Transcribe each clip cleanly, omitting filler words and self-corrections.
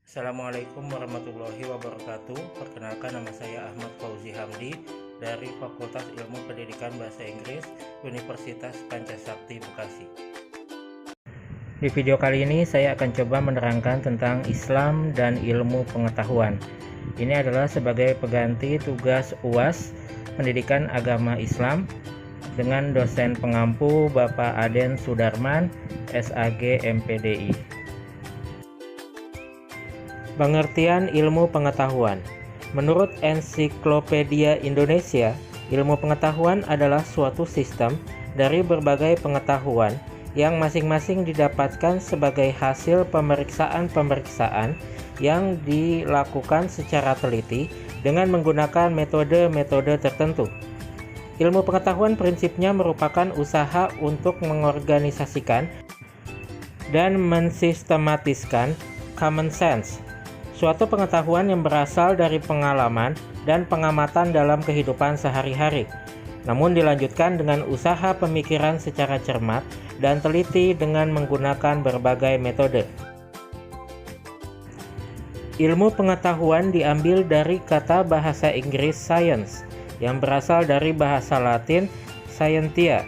Assalamualaikum warahmatullahi wabarakatuh. Perkenalkan, nama saya Ahmad Fauzi Hamdi dari Fakultas Ilmu Pendidikan Bahasa Inggris Universitas Pancasakti Bekasi. Di video kali ini saya akan coba menerangkan tentang Islam dan ilmu pengetahuan. Ini adalah sebagai pengganti tugas UAS Pendidikan Agama Islam dengan dosen pengampu Bapak Aden Sudarman, SAG MPDI. Pengertian ilmu pengetahuan. Menurut Ensiklopedia Indonesia, ilmu pengetahuan adalah suatu sistem dari berbagai pengetahuan yang masing-masing didapatkan sebagai hasil pemeriksaan-pemeriksaan yang dilakukan secara teliti dengan menggunakan metode-metode tertentu. Ilmu pengetahuan prinsipnya merupakan usaha untuk mengorganisasikan dan mensistematiskan common sense, suatu pengetahuan yang berasal dari pengalaman dan pengamatan dalam kehidupan sehari-hari, namun dilanjutkan dengan usaha pemikiran secara cermat dan teliti dengan menggunakan berbagai metode. Ilmu pengetahuan diambil dari kata bahasa Inggris science yang berasal dari bahasa Latin scientia,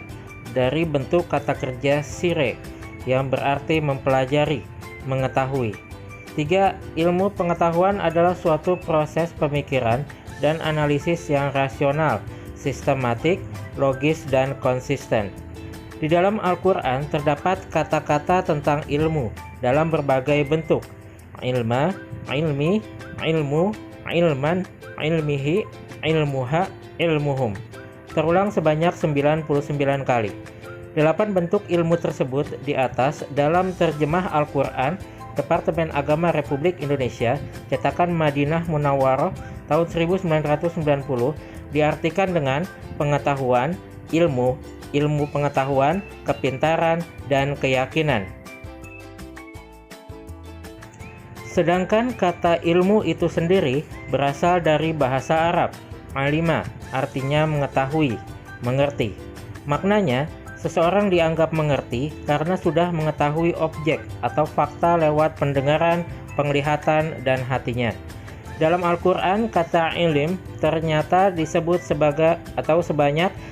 dari bentuk kata kerja scire yang berarti mempelajari, mengetahui. 3. Ilmu pengetahuan adalah suatu proses pemikiran dan analisis yang rasional, sistematik, logis, dan konsisten. Di dalam Al-Quran terdapat kata-kata tentang ilmu dalam berbagai bentuk: ilma, ilmi, ilmu, ilman, ilmihi, ilmuha, ilmuhum. Terulang sebanyak 99 kali. 8 bentuk ilmu tersebut di atas dalam terjemah Al-Quran Departemen Agama Republik Indonesia, cetakan Madinah Munawwaroh tahun 1990, diartikan dengan pengetahuan, ilmu, ilmu pengetahuan, kepintaran, dan keyakinan. Sedangkan kata ilmu itu sendiri berasal dari bahasa Arab, alima, artinya mengetahui, mengerti. Maknanya, seseorang dianggap mengerti karena sudah mengetahui objek atau fakta lewat pendengaran, penglihatan, dan hatinya. Dalam Al-Quran, kata ilim ternyata disebut sebanyak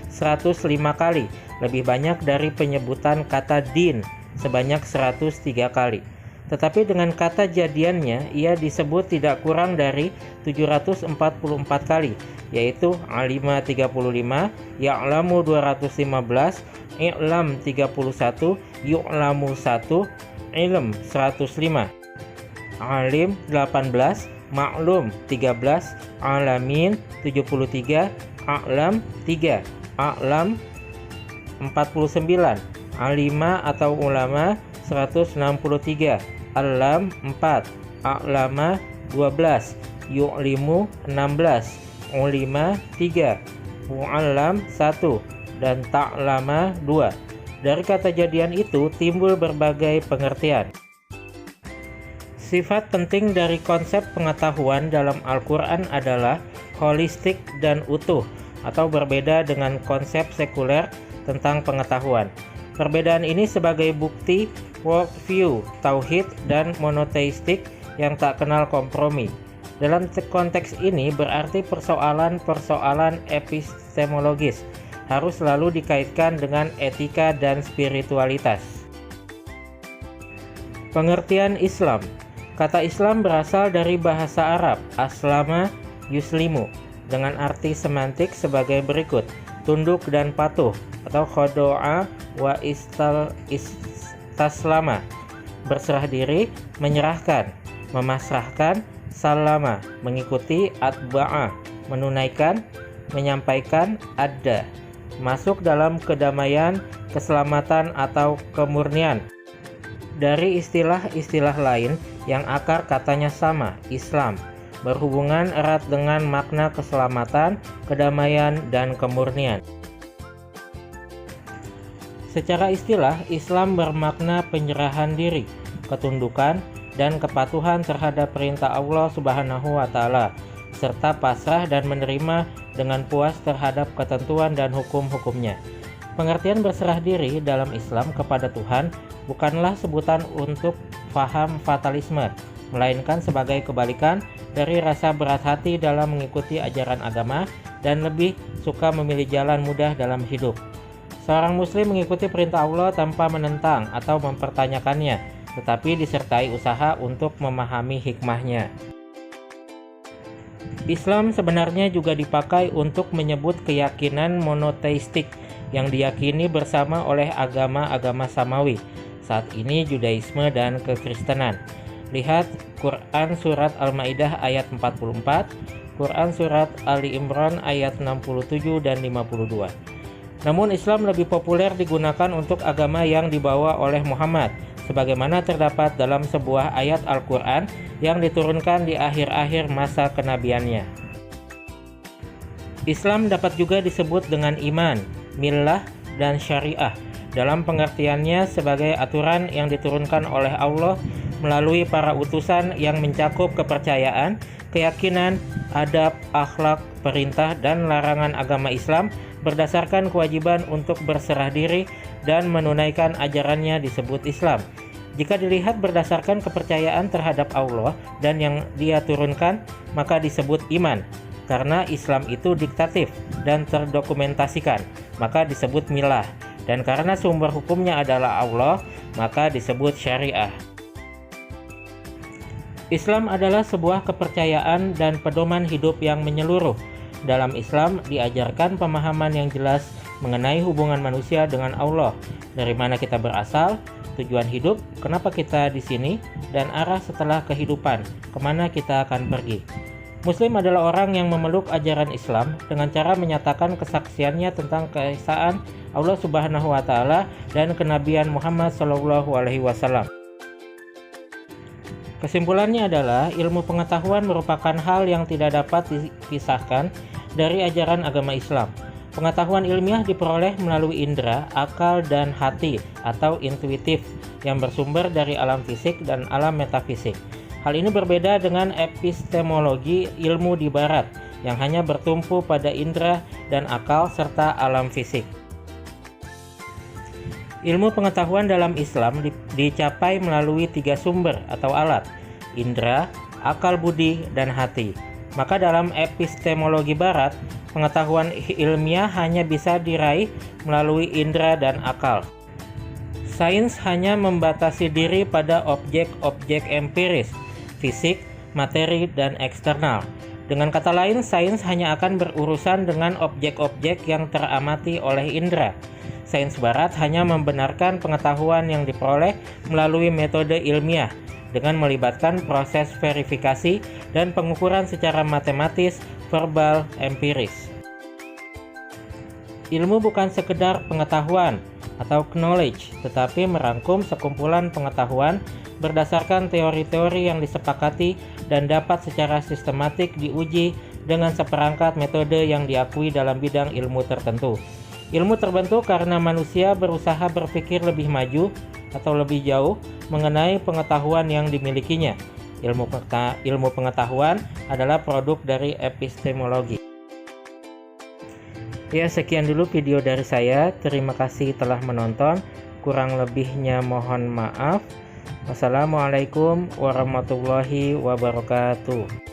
105 kali, lebih banyak dari penyebutan kata din sebanyak 103 kali. Tetapi dengan kata jadiannya, ia disebut tidak kurang dari 744 kali, yaitu alima 35, ya'lamu 215, i'lam 31, yu'lamu 1, ilm 105, alim 18, maklum 13, alamin 73, a'lam 3, a'lam 49, alima atau ulama 163, alam 4, a'lama 12, yu'limu 16, ulima 3, mu'allam 1, dan ta'lama 2. Dari kata jadian itu timbul berbagai pengertian. Sifat penting dari konsep pengetahuan dalam Al-Quran adalah holistik dan utuh, atau berbeda dengan konsep sekuler tentang pengetahuan. Perbedaan ini sebagai bukti worldview, tauhid, dan monoteistik yang tak kenal kompromi. Dalam konteks ini berarti persoalan-persoalan epistemologis harus selalu dikaitkan dengan etika dan spiritualitas. Pengertian Islam. Kata Islam berasal dari bahasa Arab aslama yuslimu dengan arti semantik sebagai berikut: tunduk dan patuh, atau khodo'a wa istaslama, berserah diri, menyerahkan, memasrahkan, salama, mengikuti, atba'a, menunaikan, menyampaikan, adda, masuk dalam kedamaian, keselamatan, atau kemurnian. Dari istilah-istilah lain yang akar katanya sama, Islam, berhubungan erat dengan makna keselamatan, kedamaian, dan kemurnian. Secara istilah, Islam bermakna penyerahan diri, ketundukan, dan kepatuhan terhadap perintah Allah Subhanahu wa Ta'ala, serta pasrah dan menerima dengan puas terhadap ketentuan dan hukum-hukumnya. Pengertian berserah diri dalam Islam kepada Tuhan bukanlah sebutan untuk faham fatalisme, melainkan sebagai kebalikan dari rasa berat hati dalam mengikuti ajaran agama dan lebih suka memilih jalan mudah dalam hidup. Seorang muslim mengikuti perintah Allah tanpa menentang atau mempertanyakannya, tetapi disertai usaha untuk memahami hikmahnya. Islam sebenarnya juga dipakai untuk menyebut keyakinan monoteistik yang diyakini bersama oleh agama-agama samawi, saat ini Judaisme dan Kekristenan. Lihat Quran Surat Al-Maidah ayat 44, Quran Surat Ali Imran ayat 67 dan 52. Namun Islam lebih populer digunakan untuk agama yang dibawa oleh Muhammad, sebagaimana terdapat dalam sebuah ayat Al-Quran yang diturunkan di akhir-akhir masa kenabiannya. Islam dapat juga disebut dengan iman, millah, dan syariah dalam pengertiannya sebagai aturan yang diturunkan oleh Allah melalui para utusan yang mencakup kepercayaan, keyakinan, adab, akhlak, perintah, dan larangan agama Islam berdasarkan kewajiban untuk berserah diri dan menunaikan ajarannya disebut Islam. Jika dilihat berdasarkan kepercayaan terhadap Allah dan yang Dia turunkan, maka disebut iman. Karena Islam itu diktatif dan terdokumentasikan, maka disebut millah. Dan karena sumber hukumnya adalah Allah, maka disebut syariah. Islam adalah sebuah kepercayaan dan pedoman hidup yang menyeluruh. Dalam Islam diajarkan pemahaman yang jelas mengenai hubungan manusia dengan Allah, dari mana kita berasal, tujuan hidup, kenapa kita di sini, dan arah setelah kehidupan, kemana kita akan pergi. Muslim adalah orang yang memeluk ajaran Islam dengan cara menyatakan kesaksiannya tentang keesaan Allah Subhanahu wa Ta'ala dan kenabian Muhammad SAW. Kesimpulannya adalah ilmu pengetahuan merupakan hal yang tidak dapat dipisahkan dari ajaran agama Islam. Pengetahuan ilmiah diperoleh melalui indera, akal, dan hati atau intuitif yang bersumber dari alam fisik dan alam metafisik. Hal ini berbeda dengan epistemologi ilmu di barat yang hanya bertumpu pada indera dan akal serta alam fisik. Ilmu pengetahuan dalam Islam dicapai melalui 3 sumber atau alat, indera, akal budi, dan hati. Maka dalam epistemologi barat, pengetahuan ilmiah hanya bisa diraih melalui indera dan akal. Sains hanya membatasi diri pada objek-objek empiris, fisik, materi, dan eksternal. Dengan kata lain, sains hanya akan berurusan dengan objek-objek yang teramati oleh indera. Sains barat hanya membenarkan pengetahuan yang diperoleh melalui metode ilmiah dengan melibatkan proses verifikasi dan pengukuran secara matematis, verbal, empiris. Ilmu bukan sekedar pengetahuan atau knowledge, tetapi merangkum sekumpulan pengetahuan berdasarkan teori-teori yang disepakati dan dapat secara sistematik diuji dengan seperangkat metode yang diakui dalam bidang ilmu tertentu. Ilmu terbentuk karena manusia berusaha berpikir lebih maju atau lebih jauh mengenai pengetahuan yang dimilikinya. Ilmu pengetahuan adalah produk dari epistemologi. Ya, sekian dulu video dari saya. Terima kasih telah menonton. Kurang lebihnya mohon maaf. Wassalamualaikum warahmatullahi wabarakatuh.